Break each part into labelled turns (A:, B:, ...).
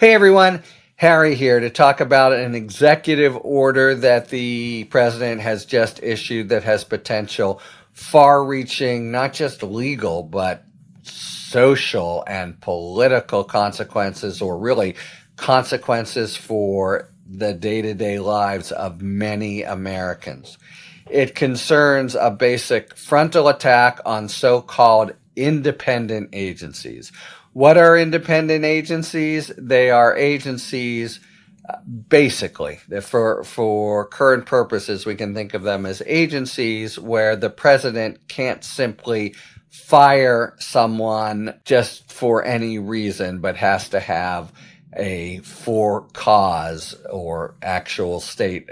A: Hey everyone, Harry here to talk about an executive order that the president has just issued that has potential far-reaching, not just legal, but social and political consequences, or really consequences for the day-to-day lives of many Americans. It concerns a basic frontal attack on so-called independent agencies. What are independent agencies? They are agencies, basically, for current purposes, we can think of them as agencies where the president can't simply fire someone just for any reason, but has to have a for cause or actual state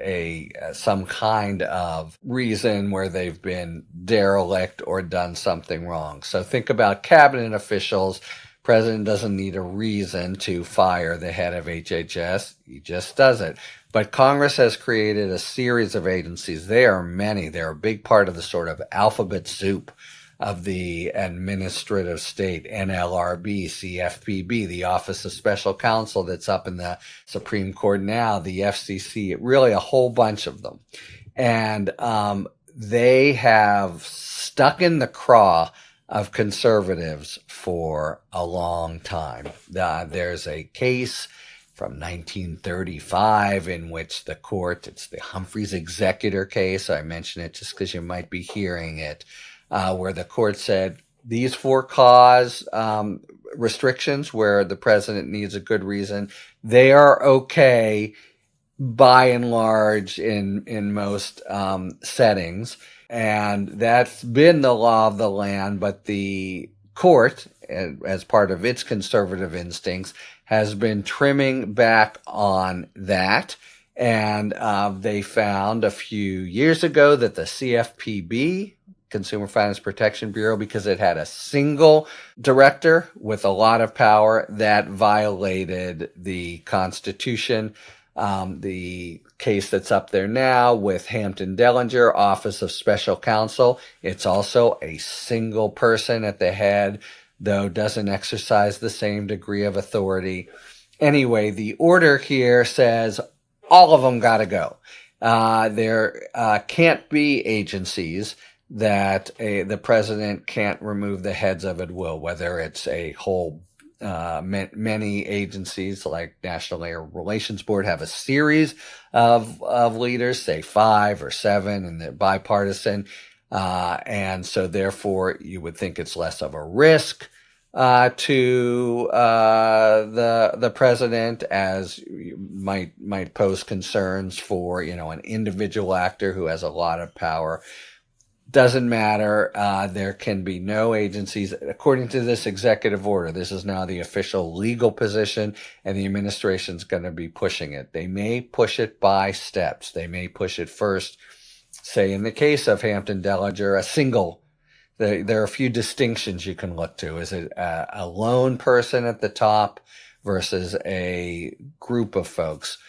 A: some kind of reason where they've been derelict or done something wrong. So think about cabinet officials. President doesn't need a reason to fire the head of HHS. He just does it. But Congress has created a series of agencies. There are many. They're a big part of the sort of alphabet soup of the administrative state. NLRB, CFPB, the Office of Special Counsel that's up in the Supreme Court now, the FCC, really a whole bunch of them. And they have stuck in the craw of conservatives for a long time. There's a case from 1935 in which the court, it's the Humphreys Executor case, I mention it just because you might be hearing it, where the court said these for cause restrictions where the president needs a good reason, they are okay by and large in most settings. And that's been the law of the land, but the court, as part of its conservative instincts, has been trimming back on that. And they found a few years ago that the CFPB, Consumer Finance Protection Bureau, because it had a single director with a lot of power, that violated the Constitution. The case that's up there now with Hampton Dellinger, Office of Special Counsel, it's also a single person at the head, though doesn't exercise the same degree of authority. Anyway, the order here says all of them got to go. There can't be agencies that the president can't remove the heads of at will, whether it's a whole many agencies like National Labor Relations Board have a series of leaders, say 5 or 7, and they're bipartisan. And so therefore you would think it's less of a risk to the president, as you might pose concerns for, an individual actor who has a lot of power. Doesn't matter. There can be no agencies. According to this executive order, this is now the official legal position, and the administration's going to be pushing it. They may push it by steps. They may push it first, say in the case of Hampton Dellinger, a single. There are a few distinctions you can look to. Is it a lone person at the top versus a group of folks?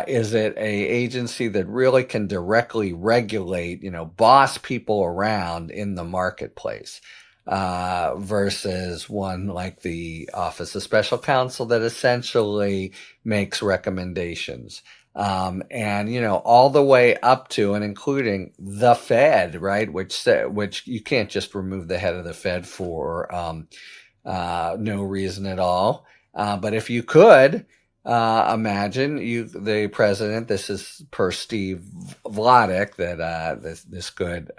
A: Is it a agency that really can directly regulate, boss people around in the marketplace, versus one like the Office of Special Counsel that essentially makes recommendations, and all the way up to and including the Fed, right? Which you can't just remove the head of the Fed for no reason at all. But if you could. Imagine the president, this is per Steve Vladeck that this good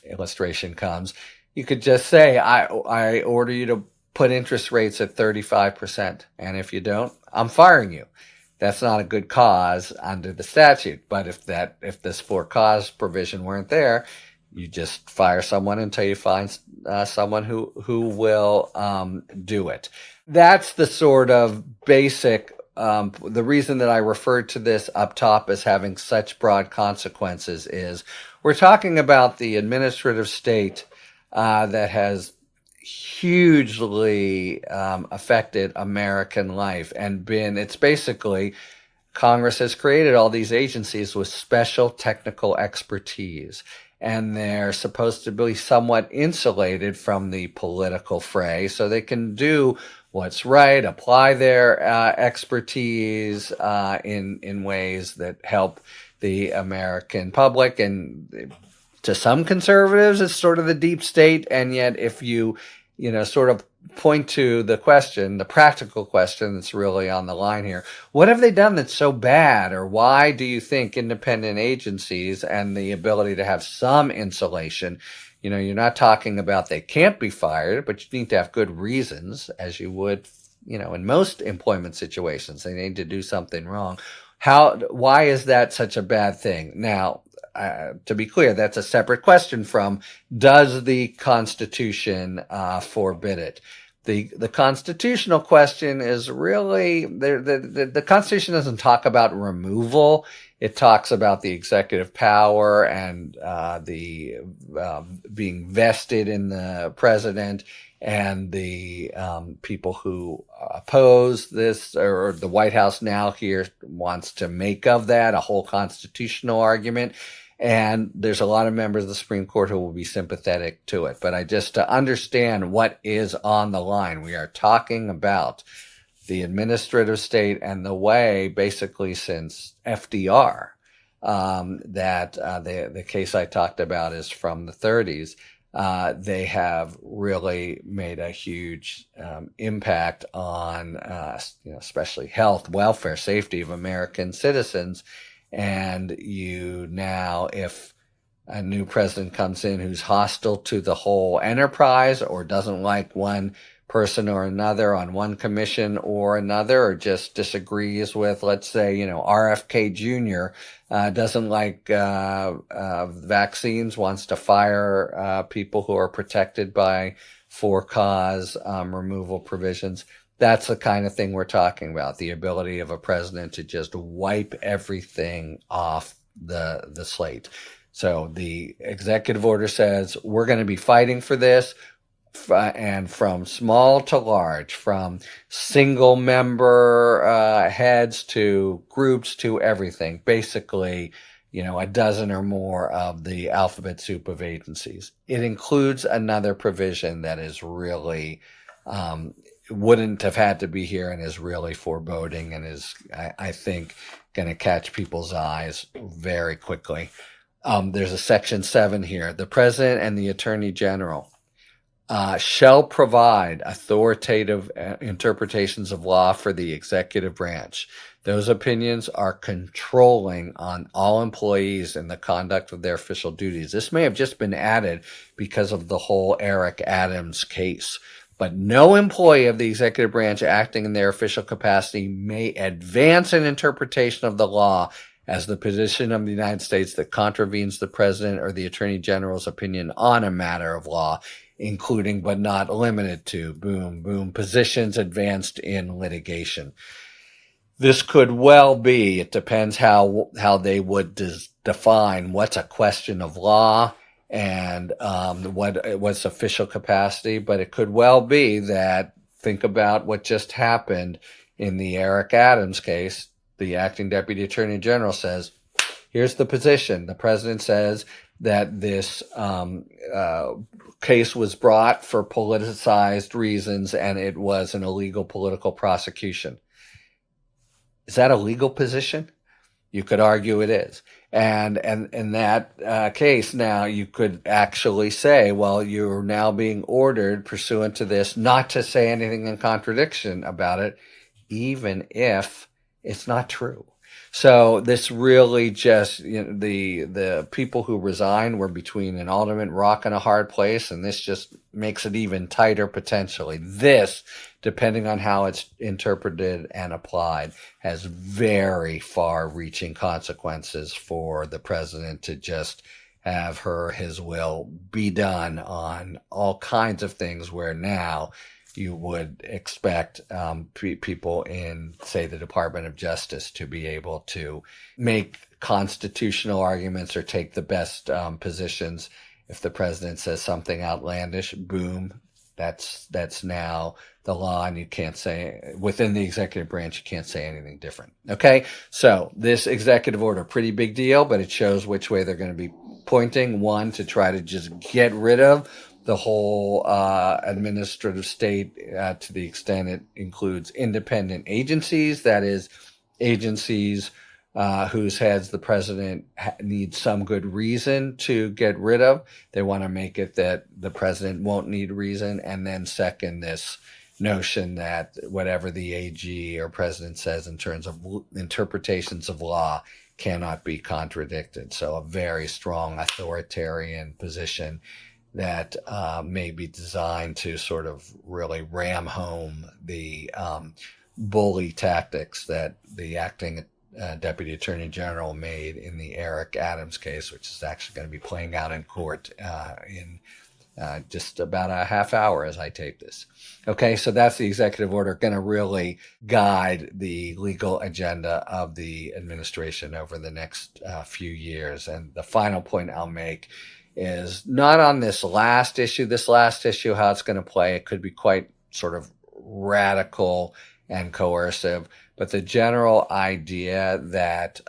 A: illustration comes. You could just say, I order you to put interest rates at 35%. And if you don't, I'm firing you. That's not a good cause under the statute. But if this for cause provision weren't there, you just fire someone until you find someone who will do it. That's the sort of basic. The reason that I referred to this up top as having such broad consequences is we're talking about the administrative state that has hugely affected American life and it's basically Congress has created all these agencies with special technical expertise. And they're supposed to be somewhat insulated from the political fray, so they can do what's right, apply their expertise in ways that help the American public. And to some conservatives, it's sort of the deep state. And yet, if you sort of point to the question, the practical question that's really on the line here, what have they done that's so bad? Or why do you think independent agencies and the ability to have some insulation, you're not talking about they can't be fired, but you need to have good reasons, as you would, in most employment situations. They need to do something wrong. Why is that such a bad thing? Now, to be clear, that's a separate question from, does the Constitution forbid it? The constitutional question is really, the Constitution doesn't talk about removal. It talks about the executive power and the being vested in the president, and the people who oppose this, or the White House now here wants to make of that a whole constitutional argument. And there's a lot of members of the Supreme Court who will be sympathetic to it. But to understand what is on the line, we are talking about the administrative state and the way, basically since FDR, that the case I talked about is from the 30s. They have really made a huge impact on, especially health, welfare, safety of American citizens. And if a new president comes in who's hostile to the whole enterprise, or doesn't like one person or another on one commission or another, or just disagrees with, let's say, RFK Jr. Doesn't like vaccines, wants to fire people who are protected by for-cause removal provisions. That's the kind of thing we're talking about, the ability of a president to just wipe everything off the slate. So the executive order says we're going to be fighting for this, and from small to large, from single member heads to groups to everything, basically, a dozen or more of the alphabet soup of agencies. It includes another provision that is really wouldn't have had to be here, and is really foreboding, and is, I think, going to catch people's eyes very quickly. There's a section 7 here. The president and the attorney general shall provide authoritative interpretations of law for the executive branch. Those opinions are controlling on all employees in the conduct of their official duties. This may have just been added because of the whole Eric Adams case. But no employee of the executive branch acting in their official capacity may advance an interpretation of the law as the position of the United States that contravenes the president or the attorney general's opinion on a matter of law, including but not limited to, positions advanced in litigation. This could well be, it depends how they would define what's a question of law and what's official capacity, but it could well be that, think about what just happened in the Eric Adams case. The acting deputy attorney general says, here's the position. The president says that this case was brought for politicized reasons, and it was an illegal political prosecution. Is that a legal position? You could argue it is. And in that case, now you could actually say, well, you're now being ordered pursuant to this not to say anything in contradiction about it, even if it's not true. So this really just, the people who resigned were between an ultimate rock and a hard place, and this just makes it even tighter potentially. This, depending on how it's interpreted and applied, has very far-reaching consequences for the president to just have his will be done on all kinds of things, where now you would expect people in, say, the Department of Justice to be able to make constitutional arguments or take the best positions. If the president says something outlandish, boom, that's now the law, and you can't say, within the executive branch, you can't say anything different. Okay, so this executive order, pretty big deal, but it shows which way they're going to be pointing. One, to try to just get rid of the whole administrative state to the extent it includes independent agencies, that is, agencies whose heads the president needs some good reason to get rid of. They want to make it that the president won't need reason. And then second, this notion that whatever the AG or president says in terms of interpretations of law cannot be contradicted. So a very strong authoritarian position that may be designed to sort of really ram home the bully tactics that the acting Deputy Attorney General made in the Eric Adams case, which is actually going to be playing out in court in just about a half hour as I tape this. Okay, so that's the executive order going to really guide the legal agenda of the administration over the next few years. And the final point I'll make is not on this last issue. This last issue, how it's going to play, it could be quite sort of radical and coercive, but the general idea that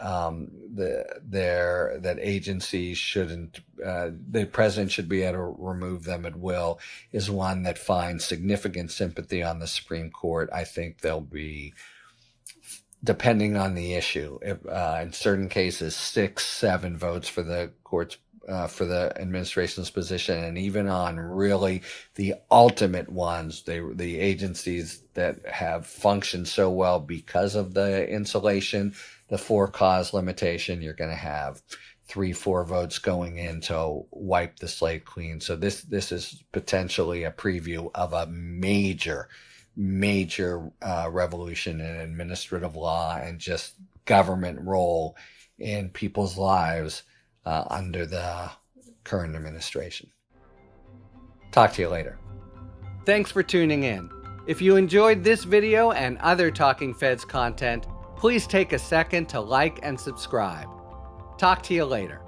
A: that agencies shouldn't, the president should be able to remove them at will, is one that finds significant sympathy on the Supreme Court. I think there'll be, depending on the issue, if, in certain cases, 6-7 votes for the court's for the administration's position, and even on really the ultimate ones, the agencies that have functioned so well because of the insulation, the 4-cause limitation, you're going to have 3-4 votes going in to wipe the slate clean. So this is potentially a preview of a major revolution in administrative law and just government role in people's lives under the current administration. Talk to you later. Thanks for tuning in. If you enjoyed this video and other Talking Feds content, please take a second to like and subscribe. Talk to you later.